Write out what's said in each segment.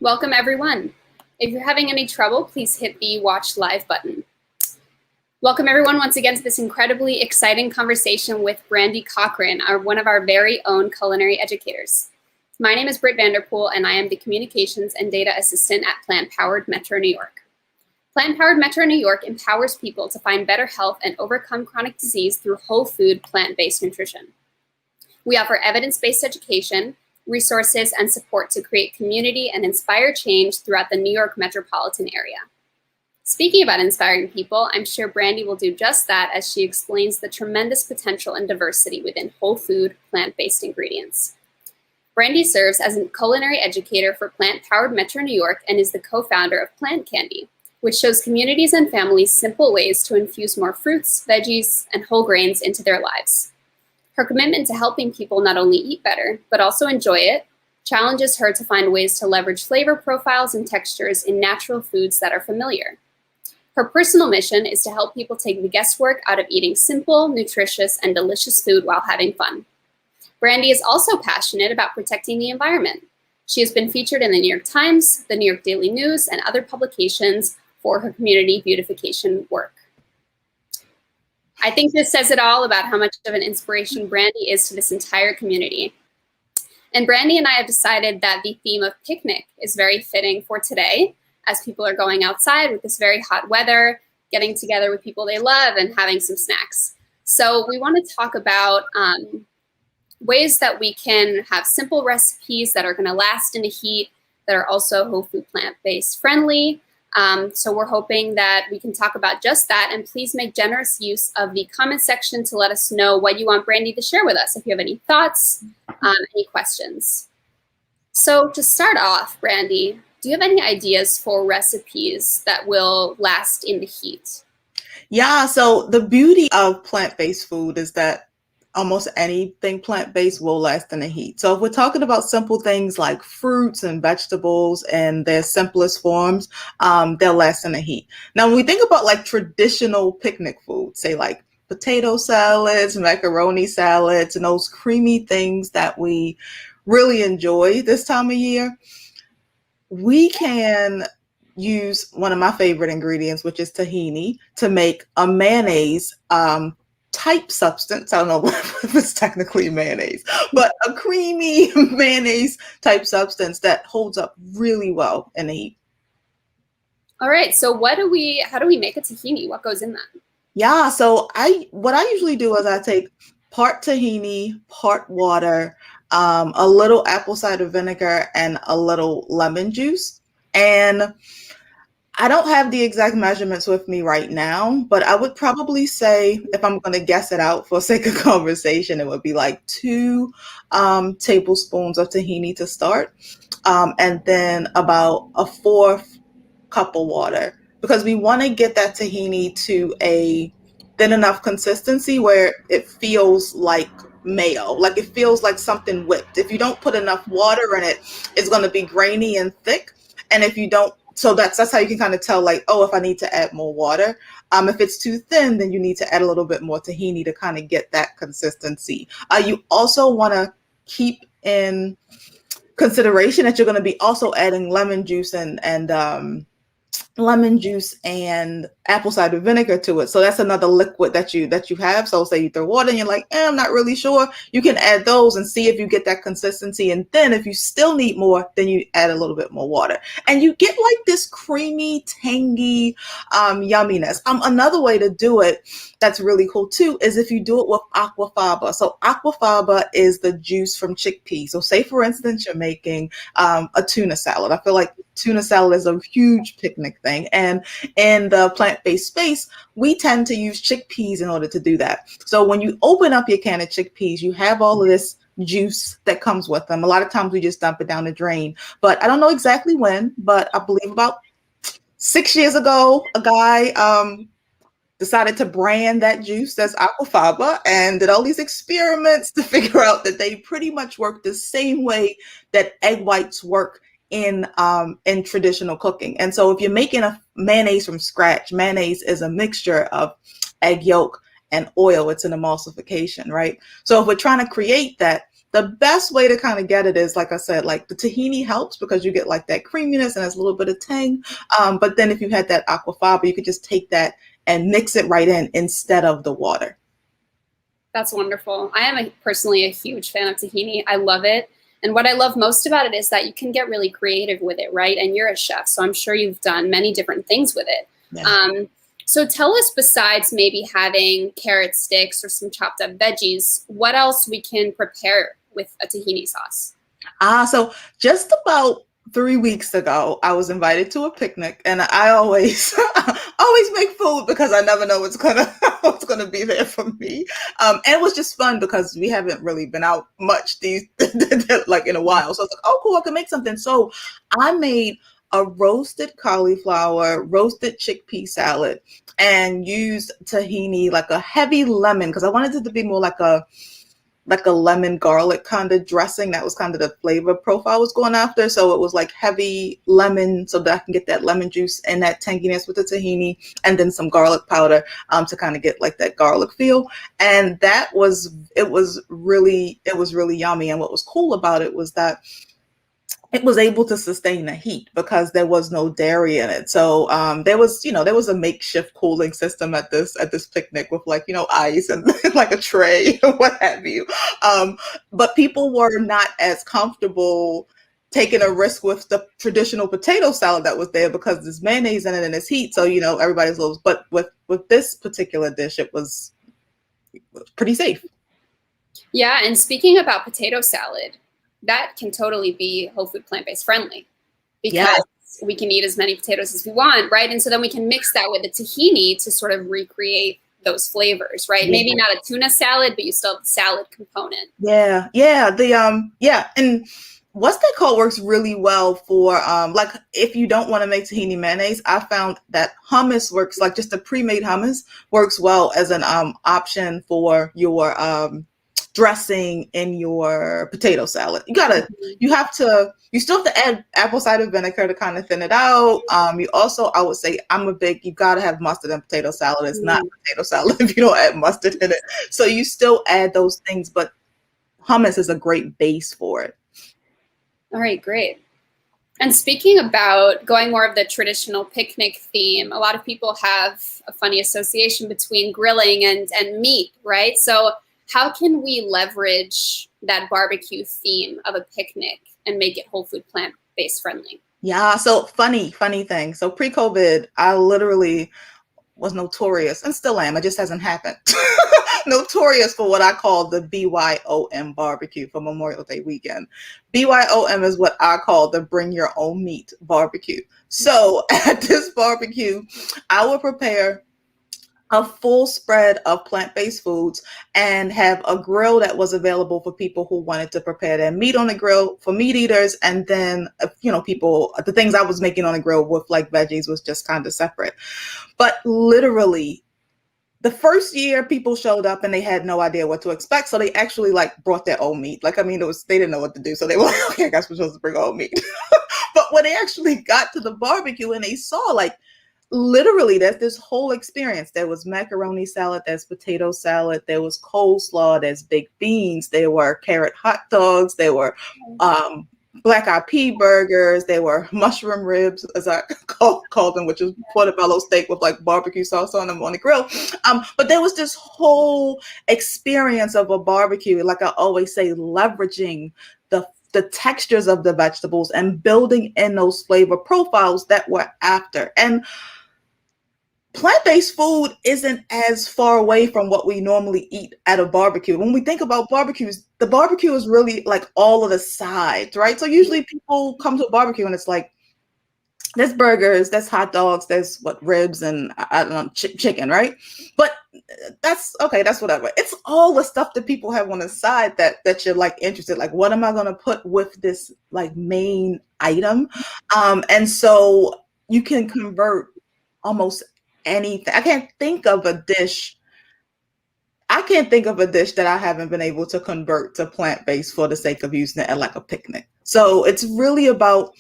Welcome everyone. If you're having any trouble, please hit the watch live button. Welcome everyone once again to this incredibly exciting conversation with Brandy Cochran, one of our very own culinary educators. My name is Britt Vanderpool and I am the Communications and Data Assistant at Plant-Powered Metro New York. Plant-Powered Metro New York empowers people to find better health and overcome chronic disease through whole food, plant-based nutrition. We offer evidence-based education, resources, and support to create community and inspire change throughout the New York metropolitan area. Speaking about inspiring people, I'm sure Brandy will do just that as she explains the tremendous potential and diversity within whole food, plant-based ingredients. Brandy serves as a culinary educator for Plant-Powered Metro New York and is the co-founder of Plant Candy, which shows communities and families simple ways to infuse more fruits, veggies, and whole grains into their lives. Her commitment to helping people not only eat better, but also enjoy it, challenges her to find ways to leverage flavor profiles and textures in natural foods that are familiar. Her personal mission is to help people take the guesswork out of eating simple, nutritious, and delicious food while having fun. Brandy is also passionate about protecting the environment. She has been featured in the New York Times, the New York Daily News, and other publications for her community beautification work. I think this says it all about how much of an inspiration Brandy is to this entire community. And Brandy and I have decided that the theme of picnic is very fitting for today, as people are going outside with this very hot weather, getting together with people they love, and having some snacks. So we want to talk about ways that we can have simple recipes that are going to last in the heat, that are also whole food plant-based friendly. So we're hoping that we can talk about just that, and please make generous use of the comment section to let us know what you want Brandy to share with us, if you have any thoughts, any questions. So to start off, Brandy, do you have any ideas for recipes that will last in the heat? Yeah, so the beauty of plant-based food is that almost anything plant-based will last in the heat. So if we're talking about simple things like fruits and vegetables and their simplest forms, they'll last in the heat. Now, when we think about like traditional picnic food, say like potato salads, macaroni salads, and those creamy things that we really enjoy this time of year, we can use one of my favorite ingredients, which is tahini, to make a mayonnaise type substance. I don't know if it's technically mayonnaise, but a creamy mayonnaise type substance that holds up really well in the heat. All right, so how do we make a tahini? What goes in that? Yeah, so what I usually do is I take part tahini, part water, a little apple cider vinegar, and a little lemon juice. And I don't have the exact measurements with me right now, but I would probably say, if I'm going to guess it out for sake of conversation, it would be like 2 tablespoons of tahini to start, and then about a 1/4 cup of water, because we want to get that tahini to a thin enough consistency where it feels like mayo, like it feels like something whipped. If you don't put enough water in it, it's going to be grainy and thick. And if you don't, so that's how you can kind of tell, like, oh, if I need to add more water. If it's too thin, then you need to add a little bit more tahini to kind of get that consistency. You also want to keep in consideration that you're going to be also adding lemon juice and apple cider vinegar to it. So that's another liquid that you have. So say you throw water and you're like, I'm not really sure. You can add those and see if you get that consistency. And then if you still need more, then you add a little bit more water. And you get like this creamy, tangy yumminess. Another way to do it that's really cool too is if you do it with Aquafaba. So Aquafaba is the juice from chickpeas. So say, for instance, you're making a tuna salad. I feel like tuna salad is a huge picnic thing. And in the plant-based space, we tend to use chickpeas in order to do that. So when you open up your can of chickpeas, you have all of this juice that comes with them. A lot of times we just dump it down the drain, but I don't know exactly when, but I believe about 6 years ago, a guy decided to brand that juice as Aquafaba and did all these experiments to figure out that they pretty much work the same way that egg whites work in traditional cooking. And so if you're making a mayonnaise from scratch, mayonnaise is a mixture of egg yolk and oil. It's an emulsification, right? So if we're trying to create that, the best way to kind of get it is, like I said, like the tahini helps because you get like that creaminess and there's a little bit of tang. But then if you had that aquafaba, you could just take that and mix it right in instead of the water. That's wonderful. I am personally a huge fan of tahini. I love it. And what I love most about it is that you can get really creative with it, right? And you're a chef, so I'm sure you've done many different things with it. Yeah. So tell us, besides maybe having carrot sticks or some chopped up veggies, what else we can prepare with a tahini sauce? So just about 3 weeks ago, I was invited to a picnic, and I always always make food because I never know what's gonna be there for me. And it was just fun because we haven't really been out much these like in a while. So I was like, oh cool, I can make something. So I made a roasted cauliflower, roasted chickpea salad, and used tahini, like a heavy lemon, because I wanted it to be more like a lemon garlic kind of dressing. That was kind of the flavor profile I was going after. So it was like heavy lemon so that I can get that lemon juice and that tanginess with the tahini, and then some garlic powder to kind of get like that garlic feel. And it was really yummy. And what was cool about it was that it was able to sustain the heat because there was no dairy in it. So there was a makeshift cooling system at this picnic with like, ice and like a tray or what have you. But people were not as comfortable taking a risk with the traditional potato salad that was there because there's mayonnaise in it and it's heat. So, everybody's a little, but with this particular dish, it was pretty safe. Yeah. And speaking about potato salad, that can totally be whole food plant-based friendly because we can eat as many potatoes as we want, right? And so then we can mix that with the tahini to sort of recreate those flavors, right? Yeah. Maybe not a tuna salad, but you still have the salad component. Yeah. And what's that called works really well for like if you don't want to make tahini mayonnaise. I found that hummus works, like just a pre-made hummus works well as an option for your dressing in your potato salad. You still have to add apple cider vinegar to kind of thin it out. You also, I would say, you gotta have mustard in potato salad. It's not potato salad if you don't add mustard in it. So you still add those things, but hummus is a great base for it. All right, great. And speaking about going more of the traditional picnic theme, a lot of people have a funny association between grilling and meat, right? So how can we leverage that barbecue theme of a picnic and make it whole food plant-based friendly? Yeah, so funny thing. So pre-COVID, I literally was notorious, and still am, it just hasn't happened, notorious for what I call the BYOM barbecue for Memorial Day weekend. BYOM is what I call the bring your own meat barbecue. So at this barbecue, I will prepare a full spread of plant-based foods and have a grill that was available for people who wanted to prepare their meat on the grill for meat eaters. And then, the things I was making on the grill with like veggies was just kind of separate. But literally the first year people showed up and they had no idea what to expect. So they actually like brought their own meat. Like, I mean, they didn't know what to do. So they were like, okay, I guess we're supposed to bring our own meat. But when they actually got to the barbecue and they saw like, literally, there's this whole experience. There was macaroni salad, there's potato salad, there was coleslaw, there's baked beans, there were carrot hot dogs, there were black eyed pea burgers, there were mushroom ribs, as I call them, which is portobello steak with like barbecue sauce on them on the grill. But there was this whole experience of a barbecue, like I always say, leveraging the textures of the vegetables and building in those flavor profiles that we're after. And plant-based food isn't as far away from what we normally eat at a barbecue. When we think about barbecues, the barbecue is really like all of the sides, right? So usually people come to a barbecue and it's like, there's burgers, there's hot dogs, there's ribs and I don't know, chicken, right? But that's okay, that's whatever. It's all the stuff that people have on the side that you're like interested, like what am I gonna put with this like main item? And so you can convert almost anything. I can't think of a dish that I haven't been able to convert to plant-based for the sake of using it at like a picnic. So it's really about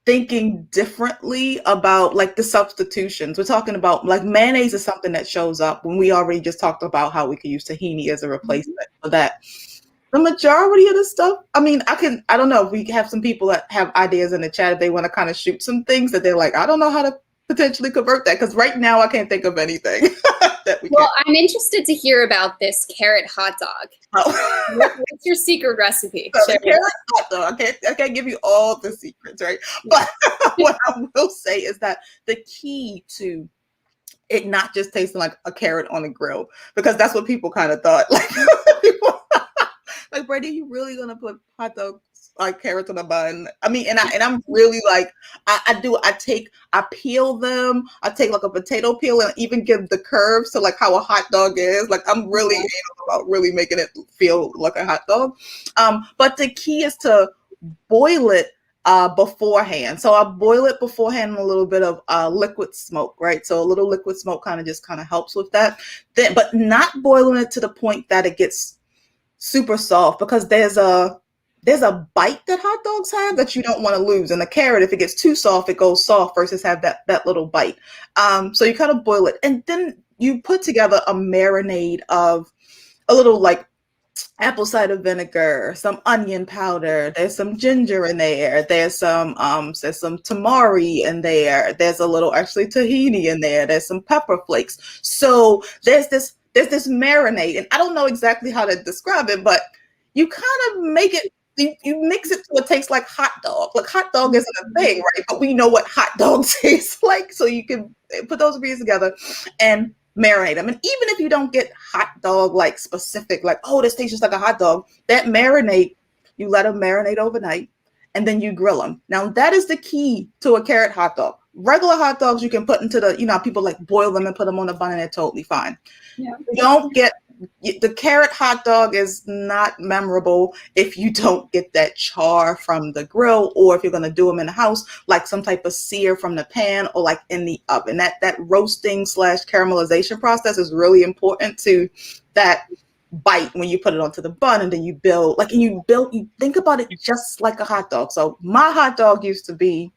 thinking differently about like the substitutions. We're talking about like mayonnaise is something that shows up when we already just talked about how we could use tahini as a replacement for that. The majority of the stuff, I mean, I don't know if we have some people that have ideas in the chat if they want to kind of shoot some things that they're like, I don't know how to potentially convert that, because right now I can't think of anything that we Well, I'm interested to hear about this carrot hot dog. Oh. What's your secret recipe? So the carrot hot dog, I can't give you all the secrets, right? But what I will say is that the key to it not just tasting like a carrot on a grill, because that's what people kind of thought. Like, like, Brady, you really gonna put hot dogs like carrots on a bun? I mean, and I'm really like, I peel them. I take like a potato peel and even give the curves to like how a hot dog is. Like, I'm really anal about really making it feel like a hot dog. But the key is to boil it beforehand. So I boil it beforehand in a little bit of liquid smoke, right? So a little liquid smoke kind of helps with that. Then, but not boiling it to the point that it gets super soft, because there's a bite that hot dogs have that you don't want to lose. And the carrot, if it gets too soft, it goes soft versus have that little bite. So you kind of boil it, and then you put together a marinade of a little like apple cider vinegar, some onion powder, there's some ginger in there, there's some tamari in there, there's a little actually tahini in there, there's some pepper flakes. So there's this marinade, and I don't know exactly how to describe it, but you kind of make it, you mix it so it tastes like hot dog. Like, hot dog isn't a thing, right? But we know what hot dog tastes like, so you can put those ingredients together and marinate them. And even if you don't get hot dog like specific, like, oh, this tastes just like a hot dog, that marinade, you let them marinate overnight, and then you grill them. Now that is the key to a carrot hot dog. Regular hot dogs you can put into the, people like boil them and put them on the bun and they're totally fine. Yeah. You don't get the carrot hot dog is not memorable if you don't get that char from the grill, or if you're going to do them in the house, like some type of sear from the pan or like in the oven. That roasting / caramelization process is really important to that bite when you put it onto the bun, and then you think about it just like a hot dog. So my hot dog used to be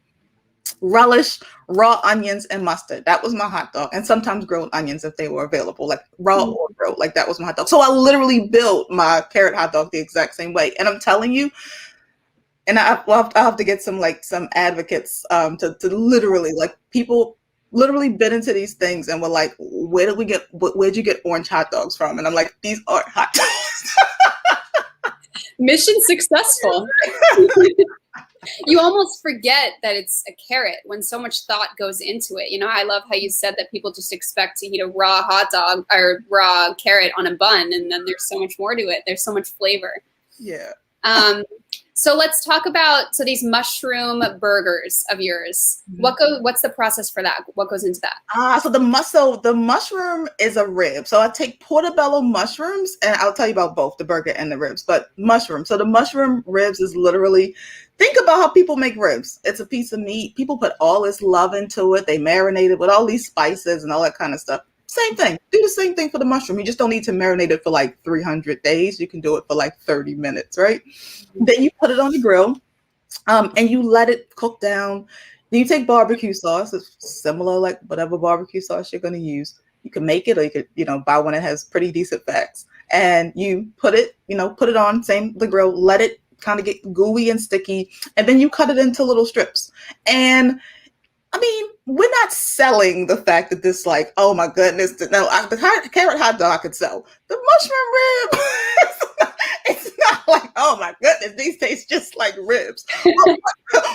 relish, raw onions, and mustard. That was my hot dog. And sometimes grilled onions if they were available, like raw or grilled. Like, that was my hot dog. So I literally built my carrot hot dog the exact same way. And I'm telling you, and I'll have to get some advocates to literally, like, people literally bit into these things and were like, where'd you get orange hot dogs from? And I'm like, these aren't hot dogs. Mission successful. You almost forget that it's a carrot when so much thought goes into it. I love how you said that people just expect to eat a raw hot dog or raw carrot on a bun, and then there's so much more to it. There's so much flavor. Yeah. So let's talk about these mushroom burgers of yours. What's the process for that? What goes into that? So the mushroom is a rib. So I take portobello mushrooms, and I'll tell you about both the burger and the ribs. But mushroom. So the mushroom ribs is literally, think about how people make ribs. It's a piece of meat. People put all this love into it. They marinate it with all these spices and all that kind of stuff. Same thing. Do the same thing for the mushroom. You just don't need to marinate it for like 300 days. You can do it for like 30 minutes, right? Then you put it on the grill, and you let it cook down. Then you take barbecue sauce. It's similar, like whatever barbecue sauce you're going to use. You can make it, or you could, buy one that has pretty decent fats. And you put it on the grill, let it kind of get gooey and sticky, and then you cut it into little strips. And I mean, we're not selling the fact that this, like, oh my goodness, the carrot hot dog I could sell. The mushroom rib, it's not like, oh my goodness, these taste just like ribs.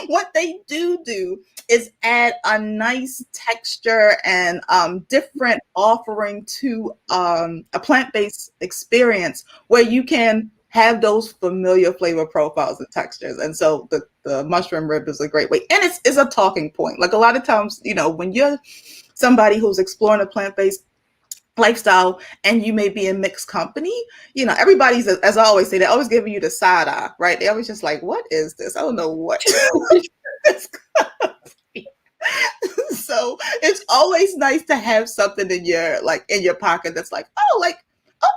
What they do is add a nice texture and different offering to a plant-based experience where you can have those familiar flavor profiles and textures. And so the mushroom rib is a great way. And it's a talking point. Like, a lot of times, when you're somebody who's exploring a plant-based lifestyle and you may be in mixed company, everybody's, as I always say, they're always giving you the side eye, right? They're always just like, what is this? I don't know what this So it's always nice to have something in your pocket that's like, oh, like,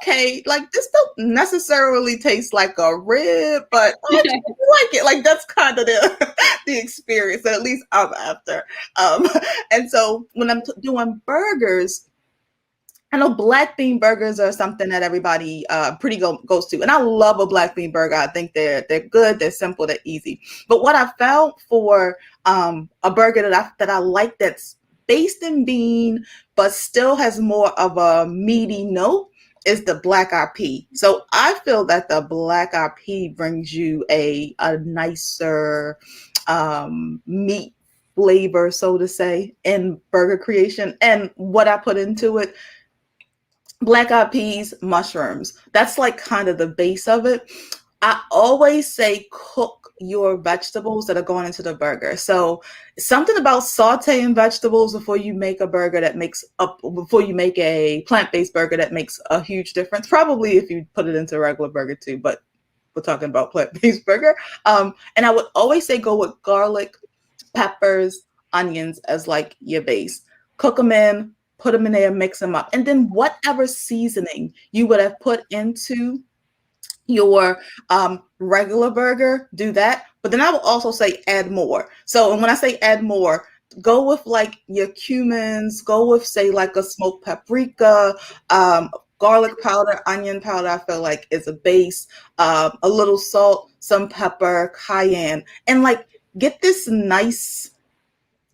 okay, like this don't necessarily taste like a rib, but I like it. Like that's kind of the the experience that at least I'm after. Um, and so when I'm doing burgers, I know black bean burgers are something that everybody goes to, and I love a black bean burger. I think they're good, they're simple, they're easy. But what I found for a burger that I like that's based in bean but still has more of a meaty note is the black eyed pea. So I feel that the black eyed pea brings you a nicer meat flavor, so to say, in burger creation. And what I put into it, black eyed peas, mushrooms. That's like kind of the base of it. I always say cook your vegetables that are going into the burger. So something about sauteing vegetables before you make a burger before you make a plant-based burger that makes a huge difference. Probably if you put it into a regular burger too, but we're talking about plant-based burger. And I would always say go with garlic, peppers, onions as like your base. Cook them in, put them in there, mix them up. And then whatever seasoning you would have put into your regular burger, do that. But then I will also say add more. So when I say add more, go with like your cumins, go with say like a smoked paprika, garlic powder, onion powder, I feel like is a base, a little salt, some pepper, cayenne, and like get this nice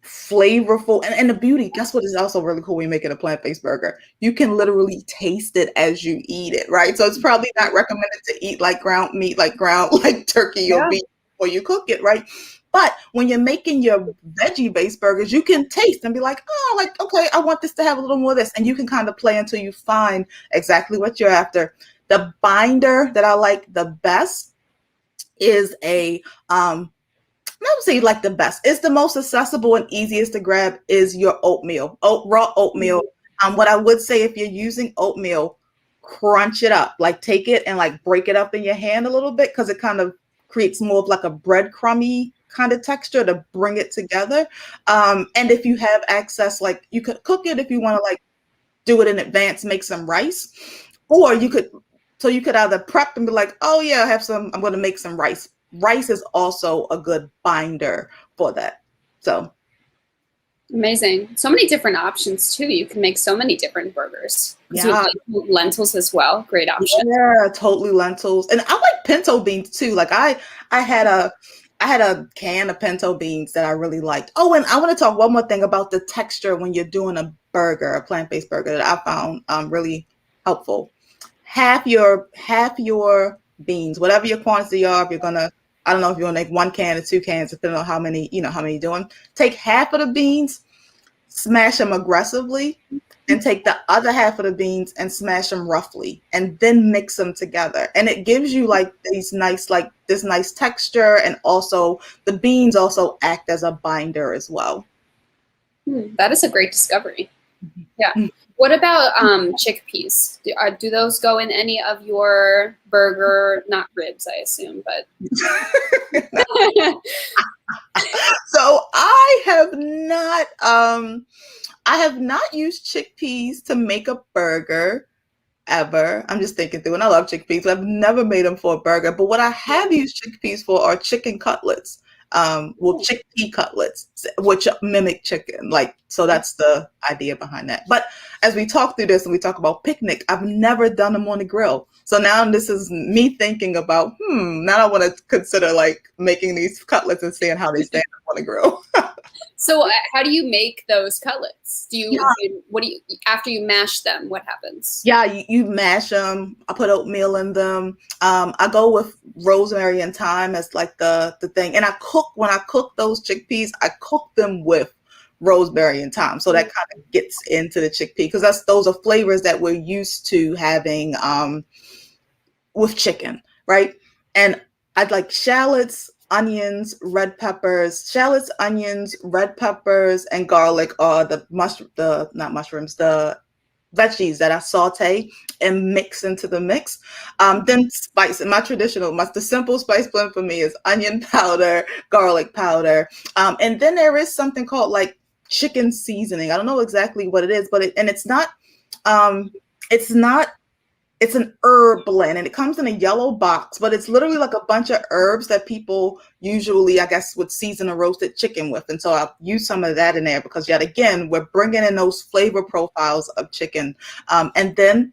flavorful and the beauty. Guess what is also really cool when you make it a plant-based burger? You can literally taste it as you eat it, right? So it's probably not recommended to eat like ground meat, like ground like turkey or beef before you cook it, right? But when you're making your veggie-based burgers, you can taste and be like, oh, like, okay, I want this to have a little more of this. And you can kind of play until you find exactly what you're after. The binder that I like the best is I would say like the best. It's the most accessible and easiest to grab is your oatmeal, raw oatmeal. What I would say if you're using oatmeal, crunch it up, like take it and like break it up in your hand a little bit because it kind of creates more of like a breadcrumby kind of texture to bring it together. And if you have access, like you could cook it if you want to like do it in advance, make some rice, or you could either prep and be like, oh yeah, I'm going to make some rice. Rice is also a good binder for that. So amazing. So many different options too. You can make so many different burgers. Yeah. Lentils as well. Great option. Yeah, totally lentils. And I like pinto beans too. Like I had a can of pinto beans that I really liked. Oh, and I want to talk one more thing about the texture when you're doing a burger, a plant-based burger that I found really helpful. Half your beans, whatever your quantity are, if you're gonna, I don't know if you want to make 1 can or 2 cans, depending on how many you're doing. Take half of the beans, smash them aggressively, and take the other half of the beans and smash them roughly, and then mix them together. And it gives you like this nice texture, and also the beans also act as a binder as well. That is a great discovery. Yeah. What about chickpeas? Do those go in any of your burger? Not ribs, I assume, but. So I have not used chickpeas to make a burger ever. I'm just thinking through, and I love chickpeas, but I've never made them for a burger. But what I have used chickpeas for are chicken cutlets. Chickpea cutlets, which mimic chicken. So that's the idea behind that. But as we talk through this and we talk about picnic, I've never done them on the grill. So now this is me thinking about, now I want to consider like making these cutlets and seeing how they stand up on the grill. So how do you make those cutlets? After you mash them, what happens? Yeah, you mash them. I put oatmeal in them. I go with rosemary and thyme as like the thing. And when I cook those chickpeas, I cook them with rosemary and thyme. So that kind of gets into the chickpea because those are flavors that we're used to having with chicken, right? And I'd like shallots, onions, red peppers. Shallots, onions, red peppers, and garlic are the veggies that I saute and mix into the mix. Then spice. The simple spice blend for me is onion powder, garlic powder, and then there is something called like chicken seasoning. I don't know exactly what it is, but it's not it's an herb blend, and it comes in a yellow box, but it's literally like a bunch of herbs that people usually, I guess, would season a roasted chicken with. And so I'll use some of that in there because, yet again, we're bringing in those flavor profiles of chicken. And then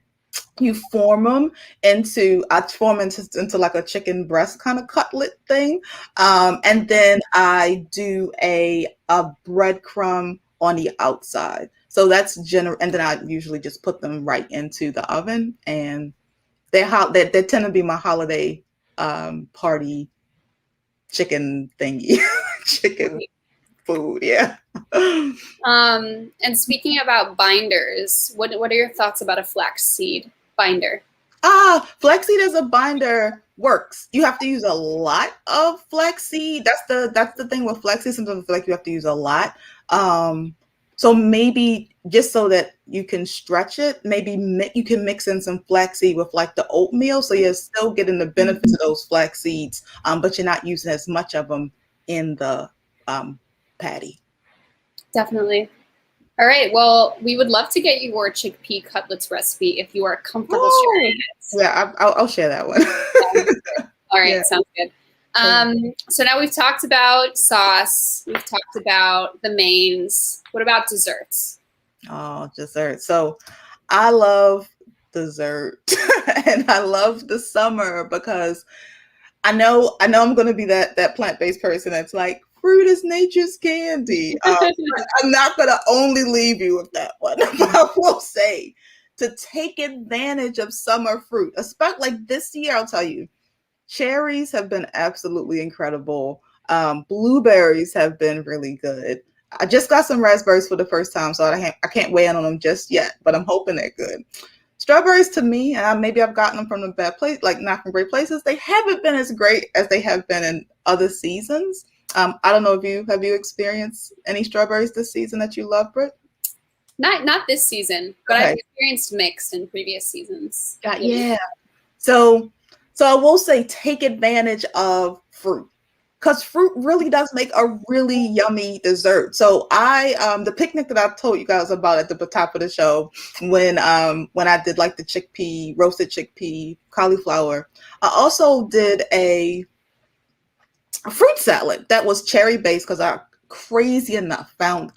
you form them I form into like a chicken breast kind of cutlet thing. And then I do a breadcrumb on the outside. So that's general. And then I usually just put them right into the oven, and they tend to be my holiday party chicken thingy, chicken food. Yeah. And speaking about binders, what are your thoughts about a flaxseed binder? Flaxseed as a binder works. You have to use a lot of flaxseed. That's the thing with flaxseed. Sometimes I feel like you have to use a lot. So maybe just so that you can stretch it, maybe you can mix in some flaxseed with like the oatmeal, so you're still getting the benefits of those flax seeds, but you're not using as much of them in the patty. Definitely. All right. Well, we would love to get your chickpea cutlets recipe if you are comfortable sharing it. Yeah, I'll share that one. All right. Yeah. Sounds good. So now we've talked about sauce. We've talked about the mains. What about desserts? Oh, dessert. So I love dessert and I love the summer because I know I'm going to be that plant-based person that's like, fruit is nature's candy. I'm not going to only leave you with that one, but I will say to take advantage of summer fruit, especially like this year, I'll tell you, cherries have been absolutely incredible. Blueberries have been really good. I just got some raspberries for the first time, so I can't weigh in on them just yet, but I'm hoping they're good. Strawberries, to me, and maybe I've gotten them from the bad place, like not from great places, they haven't been as great as they have been in other seasons. I don't know if have you experienced any strawberries this season that you love, Britt? Not this season, but okay. I've experienced mixed in previous seasons. Yeah. So I will say take advantage of fruit, because fruit really does make a really yummy dessert. So the picnic that I've told you guys about at the top of the show, when I did like the roasted chickpea cauliflower, I also did a fruit salad that was cherry based because I, crazy enough, found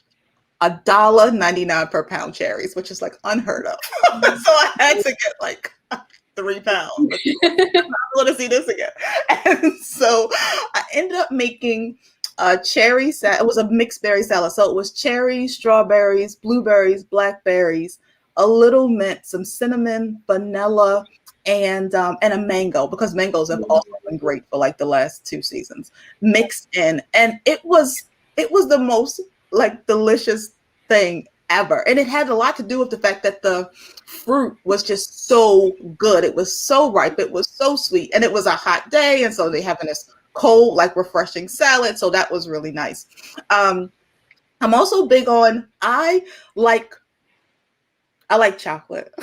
$1.99 per pound cherries, which is like unheard of. So I had to get like 3 pounds. I want to see this again. And so I ended up making a cherry salad. It was a mixed berry salad. So it was cherries, strawberries, blueberries, blackberries, a little mint, some cinnamon, vanilla, and a mango, because mangoes have also been great for like the last 2 seasons, mixed in. And it was the most like delicious thing ever. And it had a lot to do with the fact that the fruit was just so good. It was so ripe. It was so sweet. And it was a hot day. And so they having this cold, like refreshing salad. So that was really nice. I'm also big on, I like chocolate.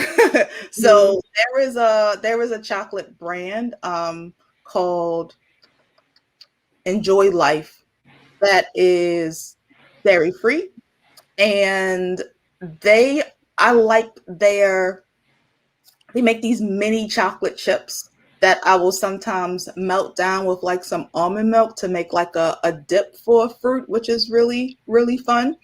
So there is a chocolate brand called Enjoy Life that is dairy free, and they make these mini chocolate chips that I will sometimes melt down with like some almond milk to make like a dip for fruit, which is really, really fun.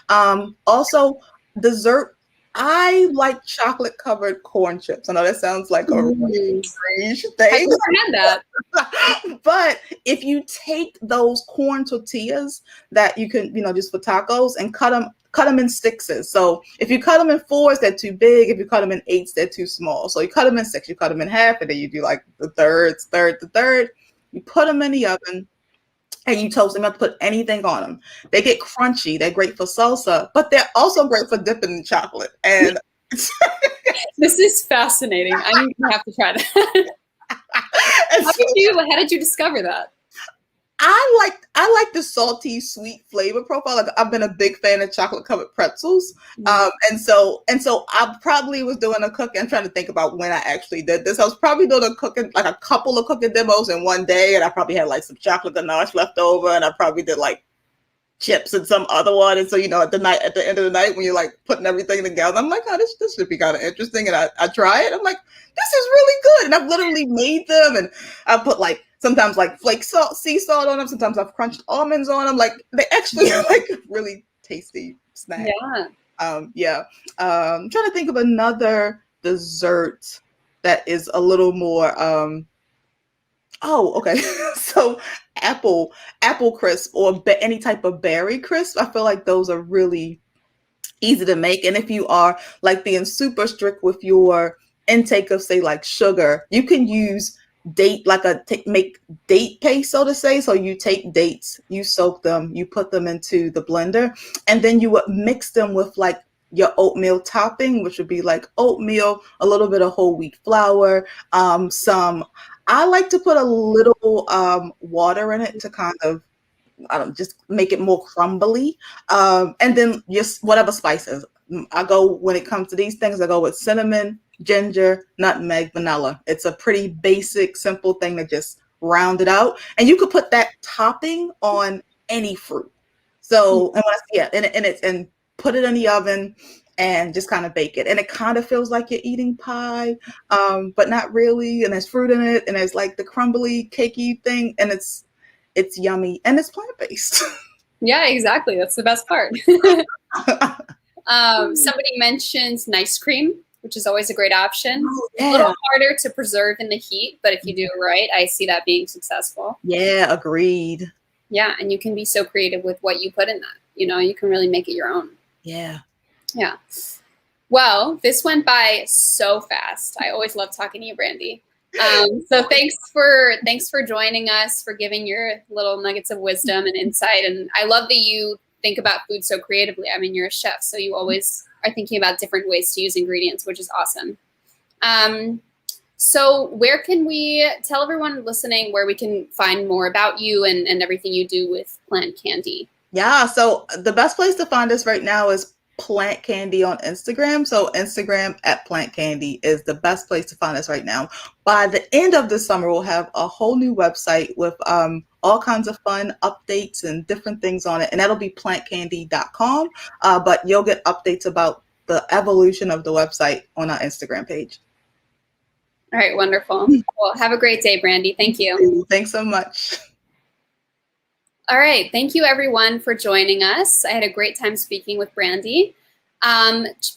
Also dessert, I like chocolate covered corn chips. I know that sounds like a really strange thing. I that. But if you take those corn tortillas that you can, just for tacos, and cut them in 6s. So if you cut them in 4s, they're too big. If you cut them in 8s, they're too small. So you cut them in 6, you cut them in half, and then you do like the third. You put them in the oven and you toast them. You don't have to put anything on them. They get crunchy. They're great for salsa, but they're also great for dipping in chocolate. And this is fascinating. I'm gonna have to try that. How did you discover that? I like the salty, sweet flavor profile. Like, I've been a big fan of chocolate covered pretzels. And so I probably was doing a cooking. I'm trying to think about when I actually did this. I was probably doing a couple of cooking demos in one day, and I probably had like some chocolate ganache left over, and I probably did like chips and some other one. And so, you know, at the end of the night, when you're like putting everything together, I'm like, oh, this should be kind of interesting. And I try it. I'm like, this is really good. And I've literally made them, and I put like sometimes like flake salt, sea salt on them. Sometimes I've crunched almonds on them. Like they actually are like really tasty snack. Yeah. I'm trying to think of another dessert that is a little more okay. So apple crisp or any type of berry crisp. I feel like those are really easy to make. And if you are like being super strict with your intake of, say, like sugar, you can use make date paste, so to say. So you take dates, you soak them, you put them into the blender, and then you would mix them with like your oatmeal topping, which would be like oatmeal, a little bit of whole wheat flour, I like to put a little water in it to kind of, I don't just make it more crumbly. And then just whatever spices. When it comes to these things, I go with cinnamon, ginger, nutmeg, vanilla. It's a pretty basic, simple thing to just round it out. And you could put that topping on any fruit. So, and put it in the oven and just kind of bake it. And it kind of feels like you're eating pie, but not really. And there's fruit in it, and there's like the crumbly, cakey thing, and it's yummy, and it's plant-based. Yeah, exactly. That's the best part. Somebody mentions nice cream, which is always a great option. Oh, yeah. A little harder to preserve in the heat, but if you do it right, I see that being successful. Yeah, agreed. Yeah, and you can be so creative with what you put in that. You know, you can really make it your own. Yeah. Yeah. Well, this went by so fast. I always love talking to you, Brandy. So thanks for joining us, for giving your little nuggets of wisdom and insight. And I love that you think about food so creatively. I mean, you're a chef, so you always are thinking about different ways to use ingredients, which is awesome. So where can we tell everyone listening where we can find more about you and everything you do with plant candy? Yeah, so the best place to find us right now is Plant Candy on Instagram. So Instagram at Plant Candy is the best place to find us right now. By the end of the summer, we'll have a whole new website with all kinds of fun updates and different things on it. And that'll be plantcandy.com. But you'll get updates about the evolution of the website on our Instagram page. All right, wonderful. Well, have a great day, Brandy. Thank you. Thanks so much. All right. Thank you, everyone, for joining us. I had a great time speaking with Brandy.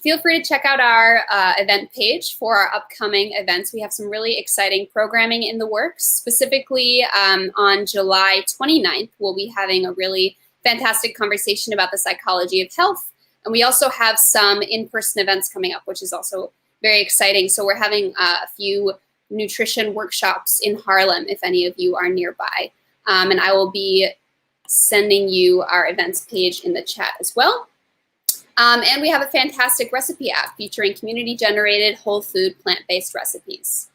Feel free to check out our event page for our upcoming events. We have some really exciting programming in the works. Specifically, on July 29th, we'll be having a really fantastic conversation about the psychology of health. And we also have some in-person events coming up, which is also very exciting. So we're having a few nutrition workshops in Harlem, if any of you are nearby. And I will be sending you our events page in the chat as well. And we have a fantastic recipe app featuring community-generated, whole food, plant-based recipes.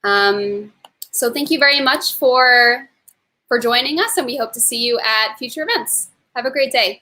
So thank you very much for joining us, and we hope to see you at future events. Have a great day.